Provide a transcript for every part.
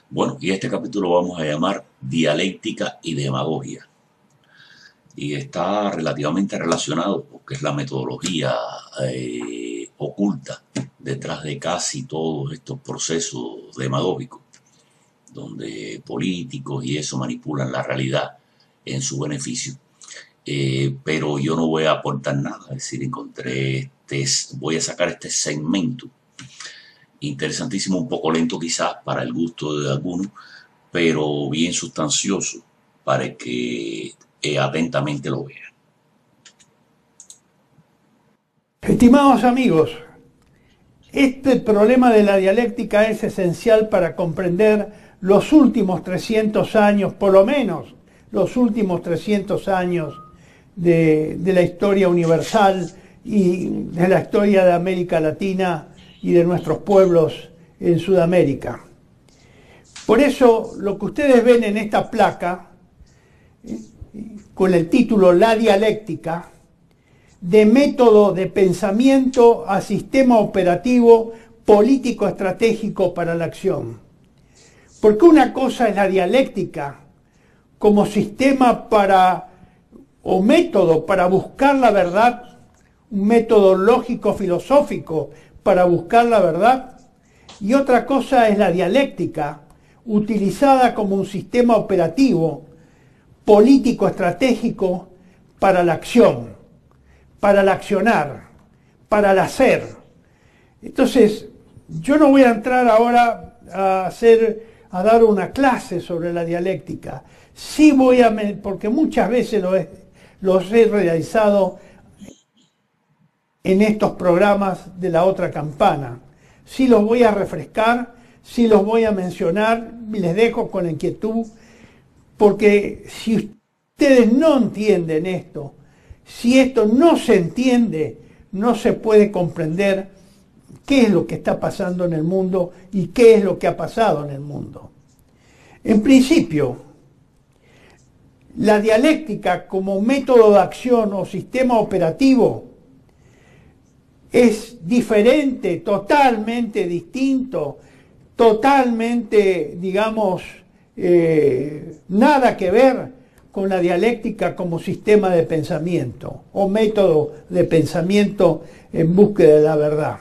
Bueno, y este capítulo vamos a llamar Dialéctica y Demagogia. Y está relativamente relacionado porque es la metodología oculta detrás de casi todos estos procesos demagógicos, donde políticos y eso manipulan la realidad en su beneficio. Pero yo no voy a aportar nada, es decir, voy a sacar este segmento interesantísimo, un poco lento quizás para el gusto de algunos, pero bien sustancioso para que atentamente lo vean. Estimados amigos, este problema de la dialéctica es esencial para comprender los últimos 300 años, por lo menos los últimos 300 años de la historia universal y de la historia de América Latina y de nuestros pueblos en Sudamérica. Por eso, lo que ustedes ven en esta placa, con el título La dialéctica, de método de pensamiento a sistema operativo político estratégico para la acción. Porque una cosa es la dialéctica como sistema o método para buscar la verdad, un método lógico filosófico para buscar la verdad, y otra cosa es la dialéctica utilizada como un sistema operativo político estratégico para la acción, para el accionar, para el hacer. Entonces, yo no voy a entrar ahora a dar una clase sobre la dialéctica. Sí voy porque muchas veces los he realizado en estos programas de la otra campana. Sí los voy a refrescar, sí los voy a mencionar, y les dejo con la inquietud, porque si ustedes no entienden esto, si esto no se entiende, no se puede comprender qué es lo que está pasando en el mundo y qué es lo que ha pasado en el mundo. En principio, la dialéctica como método de acción o sistema operativo es diferente, totalmente distinto, totalmente, digamos, nada que ver con la dialéctica como sistema de pensamiento o método de pensamiento en búsqueda de la verdad.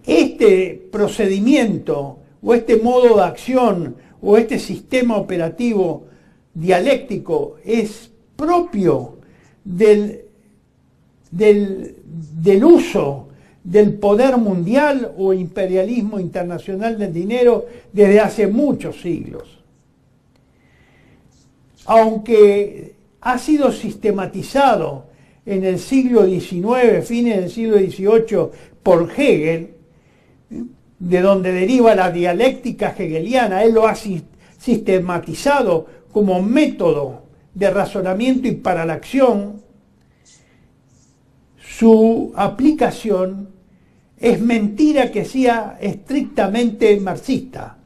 Este procedimiento o este modo de acción o este sistema operativo dialéctico es propio del uso del poder mundial o imperialismo internacional del dinero desde hace muchos siglos. Aunque ha sido sistematizado en el siglo XIX, fines del siglo XVIII, por Hegel, de donde deriva la dialéctica hegeliana, él lo ha sistematizado como método de razonamiento y para la acción, su aplicación es mentira que sea estrictamente marxista.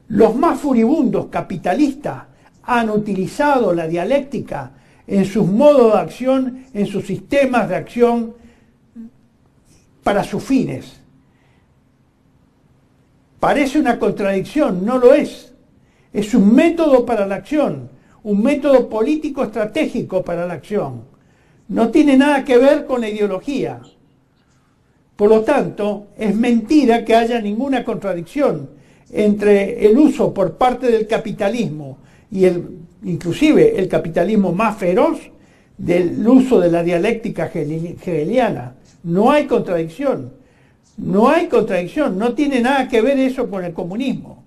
Los más furibundos capitalistas han utilizado la dialéctica en sus modos de acción, en sus sistemas de acción para sus fines. Parece una contradicción, no lo es. Es un método para la acción, un método político estratégico para la acción. No tiene nada que ver con la ideología. Por lo tanto, es mentira que haya ninguna contradicción entre el uso por parte del capitalismo y inclusive el capitalismo más feroz del uso de la dialéctica hegeliana. No hay contradicción. No hay contradicción. No tiene nada que ver eso con el comunismo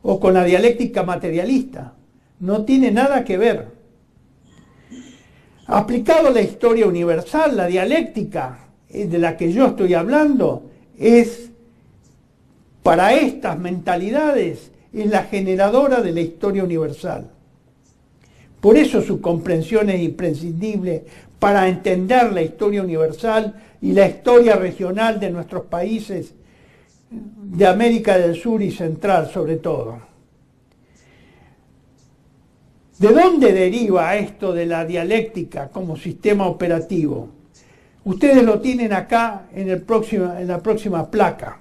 o con la dialéctica materialista. No tiene nada que ver. Aplicado a la historia universal, la dialéctica de la que yo estoy hablando es, para estas mentalidades, es la generadora de la historia universal. Por eso su comprensión es imprescindible para entender la historia universal y la historia regional de nuestros países de América del Sur y Central sobre todo. ¿De dónde deriva esto de la dialéctica como sistema operativo? Ustedes lo tienen acá en la próxima placa.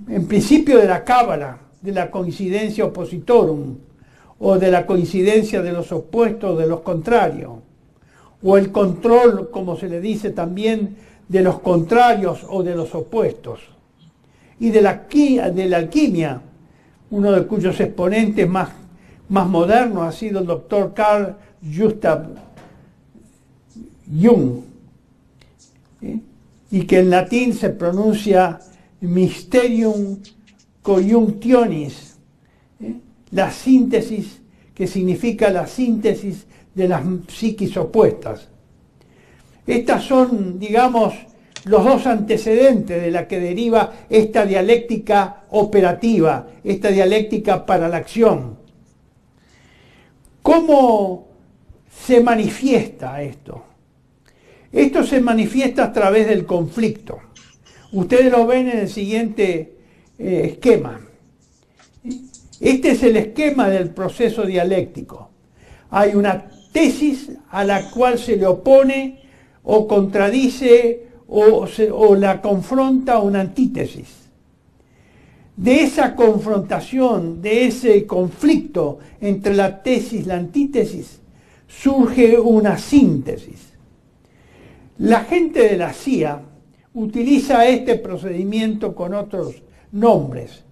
en principio de la cábala, de la coincidencia oppositorum, o de la coincidencia de los opuestos, de los contrarios, o el control, como se le dice también, de los contrarios o de los opuestos, y de la alquimia, uno de cuyos exponentes más modernos ha sido el doctor Carl Gustav Jung, y que en latín se pronuncia Mysterium Conjunctionis, la síntesis, que significa la síntesis de las psiquis opuestas. Estas son, digamos, los dos antecedentes de la que deriva esta dialéctica operativa, esta dialéctica para la acción. ¿Cómo se manifiesta esto? Esto se manifiesta a través del conflicto. Ustedes lo ven en el siguiente esquema. Este es el esquema del proceso dialéctico. Hay una tesis a la cual se le opone o contradice o la confronta una antítesis. De esa confrontación, de ese conflicto entre la tesis y la antítesis, surge una síntesis. La gente de la CIA utiliza este procedimiento con otros nombres.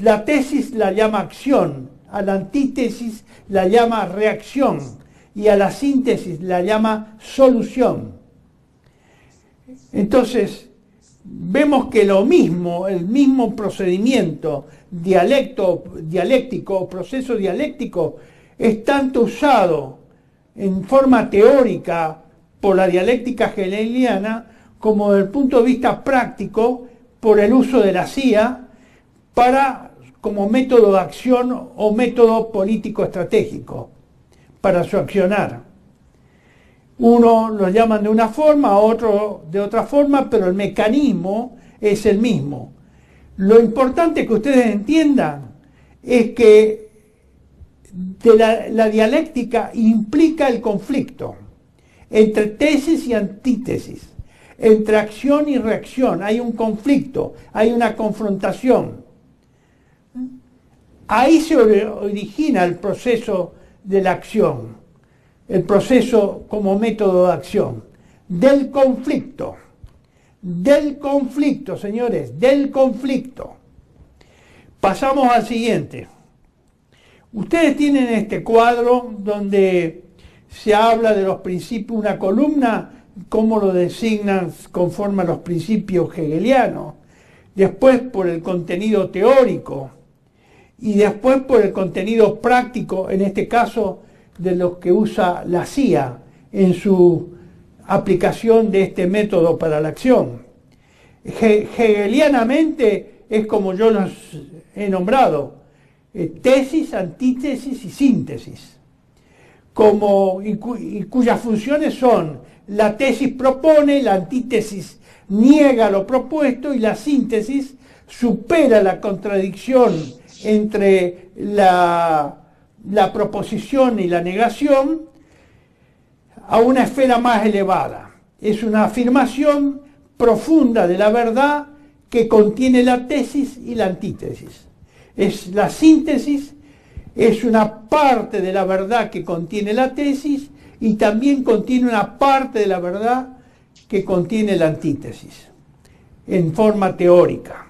La tesis la llama acción, a la antítesis la llama reacción y a la síntesis la llama solución. Entonces, vemos que el mismo procedimiento dialéctico o proceso dialéctico es tanto usado en forma teórica por la dialéctica hegeliana como desde el punto de vista práctico por el uso de la CIA como método de acción o método político estratégico para su accionar. Uno lo llaman de una forma, otro de otra forma, pero el mecanismo es el mismo. Lo importante que ustedes entiendan es que la dialéctica implica el conflicto entre tesis y antítesis, entre acción y reacción. Hay un conflicto, hay una confrontación. Ahí se origina el proceso de la acción, el proceso como método de acción, del conflicto, señores, del conflicto. Pasamos al siguiente. Ustedes tienen este cuadro donde se habla de los principios, una columna, cómo lo designan conforme a los principios hegelianos, después por el contenido teórico y después por el contenido práctico, en este caso de los que usa la CIA en su aplicación de este método para la acción. Hegelianamente es como yo los he nombrado, tesis, antítesis y síntesis, y cuyas funciones son: la tesis propone, la antítesis niega lo propuesto y la síntesis supera la contradicción entre la proposición y la negación a una esfera más elevada. Es una afirmación profunda de la verdad que contiene la tesis y la antítesis. La síntesis es una parte de la verdad que contiene la tesis y también contiene una parte de la verdad que contiene la antítesis, en forma teórica.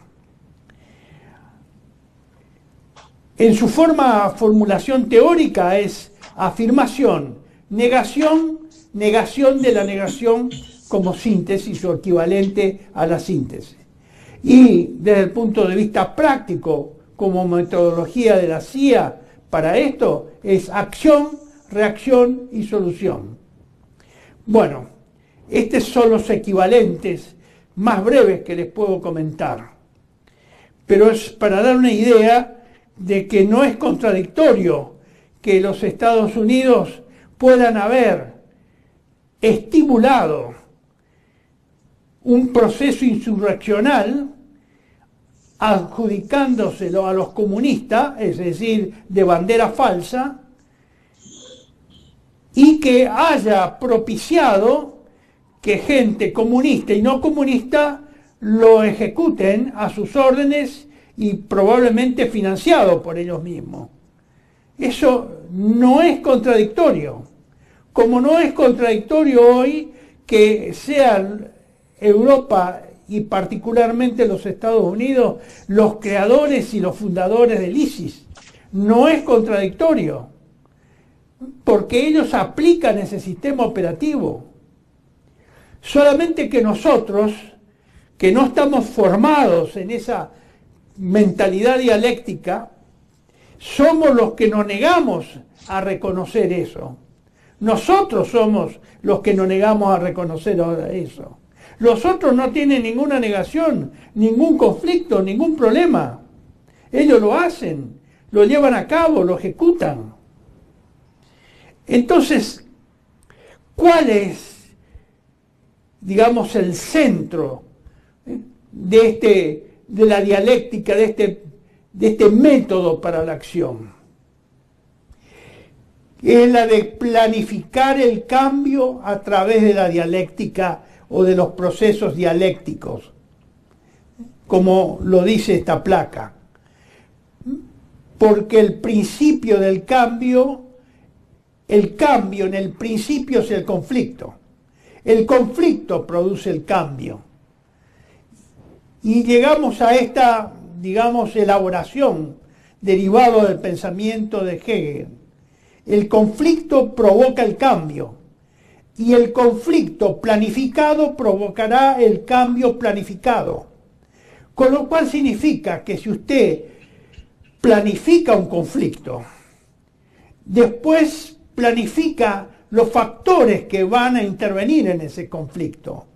En su formulación teórica es afirmación, negación, negación de la negación como síntesis o equivalente a la síntesis. Y desde el punto de vista práctico, como metodología de la CIA para esto, es acción, reacción y solución. Bueno, estos son los equivalentes más breves que les puedo comentar. Pero es para dar una idea de que no es contradictorio que los Estados Unidos puedan haber estimulado un proceso insurreccional adjudicándoselo a los comunistas, es decir, de bandera falsa, y que haya propiciado que gente comunista y no comunista lo ejecuten a sus órdenes y probablemente financiado por ellos mismos. Eso no es contradictorio. Como no es contradictorio hoy que sean Europa y particularmente los Estados Unidos los creadores y los fundadores del ISIS. No es contradictorio, porque ellos aplican ese sistema operativo. Solamente que nosotros, que no estamos formados en esa mentalidad dialéctica, somos los que nos negamos a reconocer eso. Nosotros somos los que nos negamos a reconocer eso. Los otros no tienen ninguna negación, ningún conflicto, ningún problema. Ellos lo hacen, lo llevan a cabo, lo ejecutan. Entonces, ¿cuál es, digamos, el centro de la dialéctica, de este método para la acción? Es la de planificar el cambio a través de la dialéctica o de los procesos dialécticos, como lo dice esta placa. Porque el principio del cambio, en el principio es el conflicto. El conflicto produce el cambio. Y llegamos a esta, digamos, elaboración derivado del pensamiento de Hegel. El conflicto provoca el cambio y el conflicto planificado provocará el cambio planificado. Con lo cual significa que si usted planifica un conflicto, después planifica los factores que van a intervenir en ese conflicto,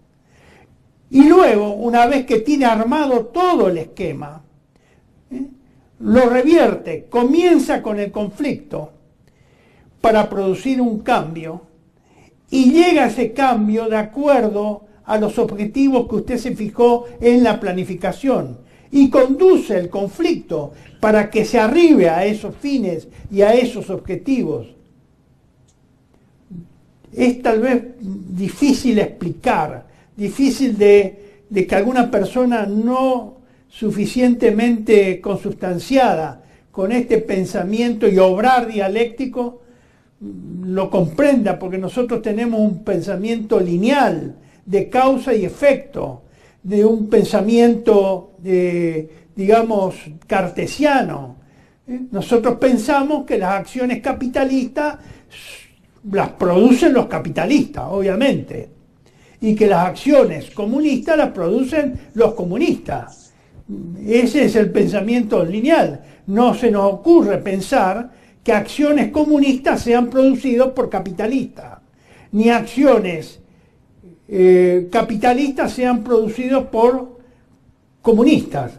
y luego, una vez que tiene armado todo el esquema, lo revierte, comienza con el conflicto para producir un cambio y llega a ese cambio de acuerdo a los objetivos que usted se fijó en la planificación y conduce el conflicto para que se arribe a esos fines y a esos objetivos. Es tal vez difícil explicar, difícil de que alguna persona no suficientemente consubstanciada con este pensamiento y obrar dialéctico lo comprenda, porque nosotros tenemos un pensamiento lineal de causa y efecto, de un pensamiento, digamos, cartesiano. Nosotros pensamos que las acciones capitalistas las producen los capitalistas, obviamente, y que las acciones comunistas las producen los comunistas. Ese es el pensamiento lineal. No se nos ocurre pensar que acciones comunistas sean producidas por capitalistas, ni acciones capitalistas sean producidas por comunistas.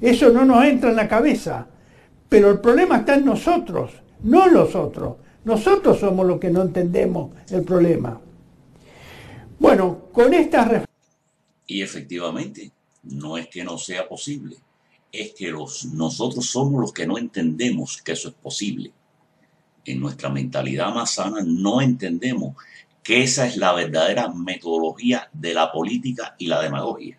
Eso no nos entra en la cabeza. Pero el problema está en nosotros, no en los otros. Nosotros somos los que no entendemos el problema. Bueno, con estas... Y efectivamente, no es que no sea posible, es que nosotros somos los que no entendemos que eso es posible. En nuestra mentalidad más sana no entendemos que esa es la verdadera metodología de la política y la demagogia.